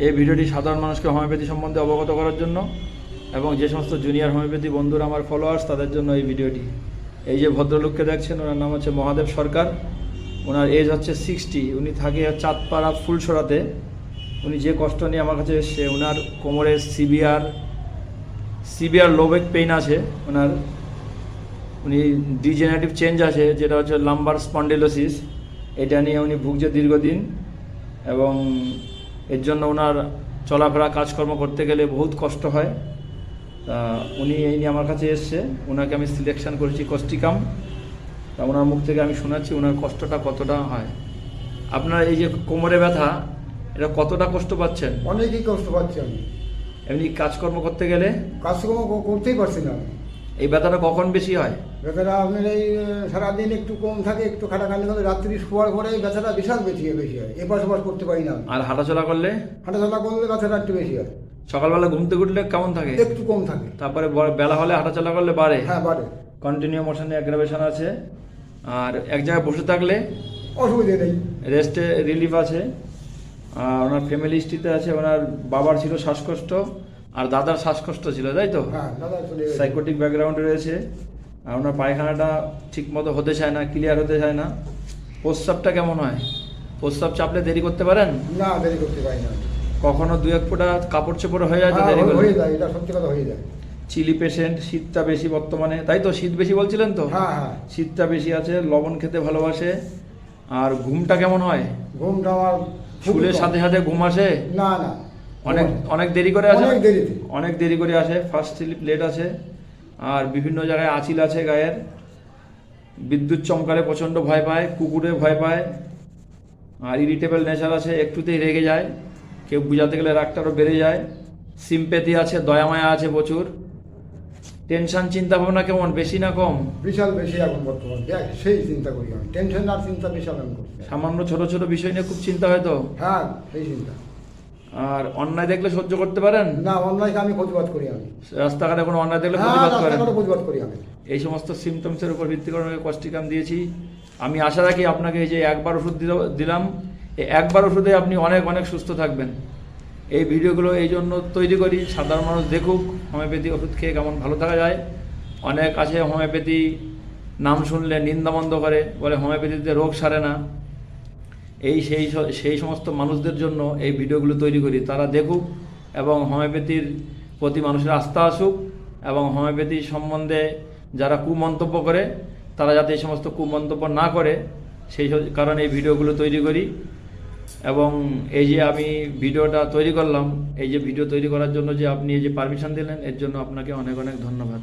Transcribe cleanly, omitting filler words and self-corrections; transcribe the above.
এই ভিডিওটি সাধারণ মানুষকে হোমিওপ্যাথি সম্বন্ধে অবগত করার জন্য এবং যে সমস্ত জুনিয়র হোমিওপ্যাথি বন্ধুরা আমার ফলোয়ার্স তাদের জন্য এই ভিডিওটি। এই যে ভদ্রলোককে দেখছেন, ওনার নাম হচ্ছে মহাদেব সরকার। ওনার এজ হচ্ছে 60। উনি থাকে চাঁদপাড়া ফুলসরাতে। উনি যে কষ্ট নিয়ে আমার কাছে এসছে, ওনার কোমরে সিভিয়ার লো ব্যাক পেইন আছে। উনি ডিজেনারেটিভ চেঞ্জ আছে, যেটা হচ্ছে লাম্বার স্পন্ডিলোসিস। এটা নিয়ে উনি ভুগছে দীর্ঘদিন এবং এর জন্য ওনার চলাফেরা কাজকর্ম করতে গেলে বহুত কষ্ট হয়। তা উনি এই নিয়ে আমার কাছে এসছে। ওনাকে আমি সিলেকশন করেছি কস্টিকাম। তা ওনার মুখ থেকে আমি শোনাচ্ছি ওনার কষ্টটা কতটা হয়। আপনার এই যে কোমরে ব্যথা, এটা কতটা কষ্ট পাচ্ছেন? অনেকই কষ্ট পাচ্ছি আমি। এমনি কাজকর্ম করতে গেলে কাজকর্ম করতেই পারছি না। এই ব্যথাটা কখন বেশি হয়? ব্যথাটা আপনার এই সারাদিন একটু কম থাকে, একটু খাটাখাটি হলে রাত্রি শোয়ার পরে ব্যথাটা বিশাল বেশি হয়। এপাশ ওপাশ করতে পারি না। আর হাঁটাচলা করলে? হাঁটাচলা করলে ব্যথাটা একটু বেশি হয়। সকালবেলা ঘুম থেকে উঠলে কেমন থাকে? একটু কম থাকে। তারপরে বেলা হলে হাঁটাচলা করলে বাড়ে? হ্যাঁ, বাড়ে। কন্টিনিউ মোশনে অ্যাগ্রাভেশন আছে। আর এক জায়গায় বসে থাকলে অসুবিধে নেই, রেস্টে রিলিফ আছে। আর ওনার ফ্যামিলি হিস্ট্রিতে আছে, ওনার বাবার ছিল শ্বাসকষ্ট আর দাদার শ্বাসকষ্ট ছিল, তাই তো? হ্যাঁ, দাদা সাইকোটিক ব্যাকগ্রাউন্ডে রয়েছে। আর ওনার পায়খানাটা ঠিক মতো হতে চায় না, ক্লিয়ার হতে চায় না। প্রস্রাবটা কেমন হয়? প্রস্রাব চাপলে দেরি করতে পারেন? না, দেরি করতে পারি না। কখনো দু এক ফোঁটা কাপড় চোপড় হয়ে যায় তো দেরি করলে? হয়ে যায়, এটা সত্যি কথা, হয়ে যায়। চিলি পেশেন্ট, শীতটা বেশি বর্তমানে, তাই তো? শীত বেশি বলছিলেন তো? হ্যাঁ, হ্যাঁ। শীতটা বেশি আছে, লবণ খেতে ভালোবাসে। আর ঘুমটা কেমন হয়? ঘুমটা আমার ফুলের সাথে সাথে ঘুম আসে? না, না, অনেক দেরি করে আসে। অনেক দেরি করে আসে। ফার্স্ট স্লিপ লেট আছে। আর বিভিন্ন জায়গায় আঁচিল আছে গায়ের। বিদ্যুৎ চমকালে প্রচণ্ড ভয় পায়, কুকুরে ভয় পায়। আর ইরিটেবল নেচার আছে, একটুতেই রেগে যায়। কেউ বুঝাতে গেলে রাগটা আরও বেড়ে যায়। সিম্প্যাথি আছে, দয়ামায়া আছে প্রচুর। টেনশন চিন্তা ভাবনা কেমন, বেশি না কম? বিশাল বেশি এখন বর্তমান। সেই চিন্তা করি আমি, টেনশন আর চিন্তা বিশাল আমি করি। সামান্য ছোট ছোট বিষয় নিয়ে খুব চিন্তা হয় তো? হ্যাঁ, সেই চিন্তা। আর অন্যায় দেখলে সহ্য করতে পারেন? না, অন্যায়কে আমি প্রতিবাদ করি। আমি রাস্তাঘাটে কোনো অন্যায় দেখলে প্রতিবাদ করি আমি। এই সমস্ত সিমটমসের উপর ভিত্তি করে কস্টিকাম দিয়েছি। আমি আশা রাখি আপনাকে এই যে একবার ওষুধ দিলাম, এই একবার ওষুধে আপনি অনেক অনেক সুস্থ থাকবেন। এই ভিডিওগুলো এই জন্য তৈরি করি, সাধারণ মানুষ দেখুক হোমিওপ্যাথি ওষুধ খেয়ে কেমন ভালো থাকা যায়। অনেক আছে হোমিওপ্যাথি নাম শুনলে নিন্দামন্দ করে, বলে হোমিওপ্যাথিতে রোগ সারে না। সেই সমস্ত মানুষদের জন্য এই ভিডিওগুলো তৈরি করি। তারা দেখুক এবং হোমিওপ্যাথির প্রতি মানুষের আস্থা আসুক, এবং হোমিওপ্যাথি সম্বন্ধে যারা কুমন্তব্য করে তারা যাতে এই সমস্ত কুমন্তব্য না করে, সেই কারণে এই ভিডিওগুলো তৈরি করি। এবং এই যে আমি ভিডিওটা তৈরি করলাম, এই যে ভিডিও তৈরি করার জন্য যে আপনি এই যে পারমিশন দিলেন, এর জন্য আপনাকে অনেক অনেক ধন্যবাদ।